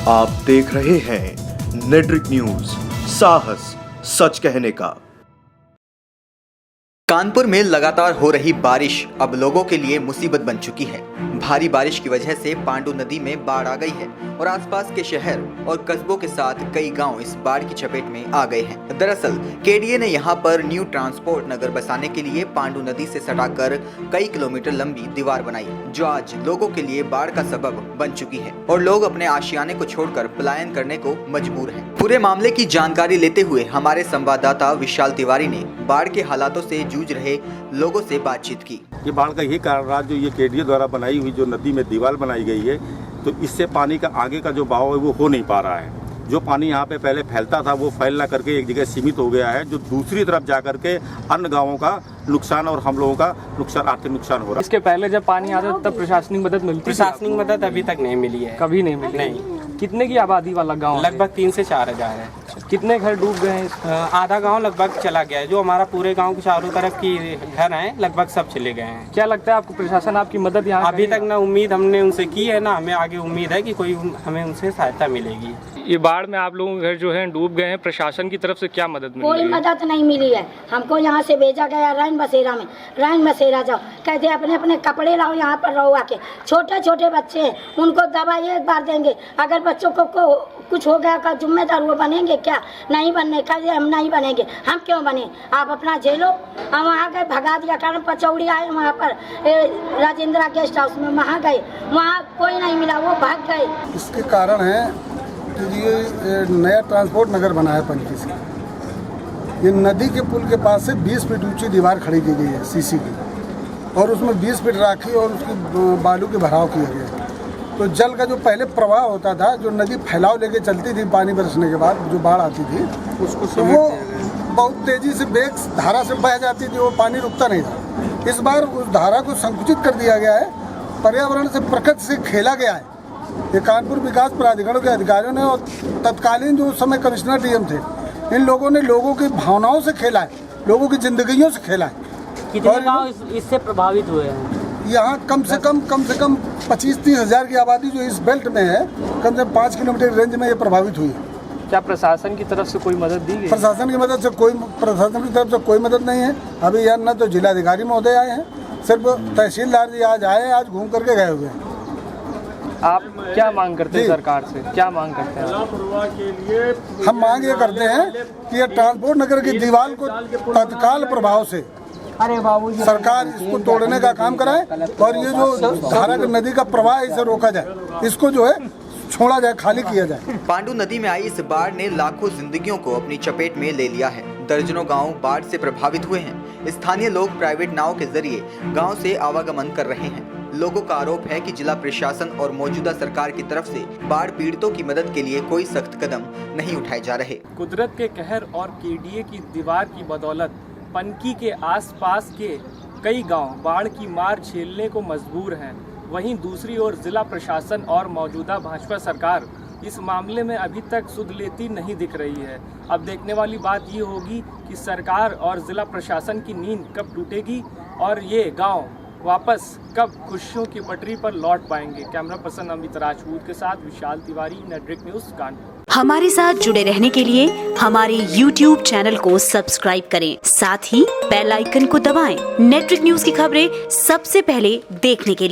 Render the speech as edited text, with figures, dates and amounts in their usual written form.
आप देख रहे हैं नेट्रिक न्यूज, साहस सच कहने का। कानपुर में लगातार हो रही बारिश अब लोगों के लिए मुसीबत बन चुकी है। भारी बारिश की वजह से पांडु नदी में बाढ़ आ गई है और आसपास के शहर और कस्बों के साथ कई गांव इस बाढ़ की चपेट में आ गए हैं। दरअसल केडीए ने यहां पर न्यू ट्रांसपोर्ट नगर बसाने के लिए पांडु नदी से सटाकर कई किलोमीटर लंबी दीवार बनाई, जो आज लोगों के लिए बाढ़ का सबब बन चुकी है और लोग अपने आशियाने को छोड़कर पलायन करने को मजबूर हैं। पूरे मामले की जानकारी लेते हुए हमारे संवाददाता विशाल तिवारी ने बाढ़ के हालातों से जूझ रहे लोगों से बातचीत की। ये बाढ़ का यही कारण रहा, जो ये केडीए द्वारा बनाई हुई जो नदी में दीवार बनाई गई है, तो इससे पानी का आगे का जो बहाव है वो हो नहीं पा रहा है। जो पानी यहाँ पे पहले फैलता था वो फैल ना करके एक जगह सीमित हो गया है, जो दूसरी तरफ जा करके अन्य गांवों का नुकसान और हम लोगों का नुकसान, आर्थिक नुकसान हो रहा है। इसके पहले जब पानी आता था तब प्रशासनिक मदद मिलती? प्रशासनिक मदद अभी तक नहीं मिली है। कभी नहीं मिली? नहीं। कितने की आबादी वाला गांव? लगभग 3 से 4 हजार है। कितने घर डूब गए हैं? आधा गांव लगभग चला गया है। जो हमारा पूरे गांव के चारों तरफ की घर हैं लगभग सब चले गए हैं। क्या लगता है आपको प्रशासन आपकी मदद यहाँ? अभी तक ना उम्मीद हमने उनसे की है, ना हमें आगे उम्मीद है कि कोई हमें उनसे सहायता मिलेगी। ये बाढ़ में आप लोगों के घर जो है डूब गए हैं, प्रशासन की तरफ से क्या मदद मिली? कोई मदद नहीं मिली है। हमको यहाँ से भेजा गया रैन बसेरा में, रैन बसेरा जाओ, कहते अपने अपने कपड़े लाओ, यहाँ पर रहो आके। छोटे छोटे बच्चे हैं, उनको दवाई एक बार देंगे, अगर बच्चों को कुछ हो गया का जिम्मेदार वो बनेंगे क्या? नहीं बनने, कहते हम नहीं बनेंगे। हम क्यों बने? आप अपना झेलो। हम वहाँ गए, भगा दिया। कारण पचौड़ी आए वहाँ पर राजेंद्रा गेस्ट हाउस में, वहाँ गए, वहाँ कोई नहीं मिला, वो भाग गए। इसके कारण है ये नया ट्रांसपोर्ट नगर बना है पंची से। ये नदी के पुल के पास से 20 फीट ऊंची दीवार खड़ी की गई है सीसी की, और उसमें 20 फीट राखी और उसकी बालू के भराव किया गया। तो जल का जो पहले प्रवाह होता था, जो नदी फैलाव लेके चलती थी पानी बरसने के बाद, जो बाढ़ आती थी उसको, तो वो बहुत तेजी से बेग धारा से बह जाती थी, वो पानी रुकता नहीं था। इस बार उस धारा को संकुचित कर दिया गया है, पर्यावरण से प्रकृति से खेला गया है। ये कानपुर विकास प्राधिकरण के अधिकारियों ने और तत्कालीन जो उस समय कमिश्नर डीएम थे, इन लोगों ने लोगों की भावनाओं से खेला है, लोगों की जिंदगियों से खेला है। कितने गांव इससे प्रभावित हुए हैं? यहाँ कम से कम 25-30 हजार की आबादी जो इस बेल्ट में है, कम से कम 5 किलोमीटर रेंज में ये प्रभावित हुई है। क्या प्रशासन की तरफ से कोई मदद दी गई? प्रशासन की तरफ से कोई मदद नहीं है। अभी यहाँ न तो जिलाधिकारी महोदय आए हैं, सिर्फ तहसीलदार जी आज आए, आज घूम करके गए हुए हैं। आप क्या मांग करते हैं सरकार से? क्या मांग करते हैं? हम मांग ये करते हैं कि ये ट्रांसपोर्ट नगर की दीवार को तत्काल प्रभाव से सरकार इसको तोड़ने का काम कराए, और ये जो धारा नदी का प्रवाह इसे रोका जाए, इसको जो है छोड़ा जाए, खाली किया जाए। पांडु नदी में आई इस बाढ़ ने लाखों जिंदगियों को अपनी चपेट में ले लिया है। दर्जनों गांव बाढ़ से प्रभावित हुए हैं। स्थानीय लोग प्राइवेट नाव के जरिए गांव से आवागमन कर रहे हैं। लोगों का आरोप है कि जिला प्रशासन और मौजूदा सरकार की तरफ से बाढ़ पीड़ितों की मदद के लिए कोई सख्त कदम नहीं उठाए जा रहे। कुदरत के कहर और केडीए की दीवार की बदौलत पनकी के आसपास के कई गांव बाढ़ की मार झेलने को मजबूर हैं। वहीं दूसरी ओर जिला प्रशासन और मौजूदा भाजपा सरकार इस मामले में अभी तक सुध लेती नहीं दिख रही है। अब देखने वाली बात ये होगी कि सरकार और जिला प्रशासन की नींद कब टूटेगी और ये गांव वापस कब खुशियों की पटरी पर लौट पाएंगे। कैमरा पर्सन अमित राजपूत के साथ विशाल तिवारी, नेट्रिक न्यूज, कानपुर। हमारे साथ जुड़े रहने के लिए हमारे YouTube चैनल को सब्सक्राइब करें, साथ ही बेल आइकन को दबाएं। नेट्रिक न्यूज की खबरें सबसे पहले देखने के लिए।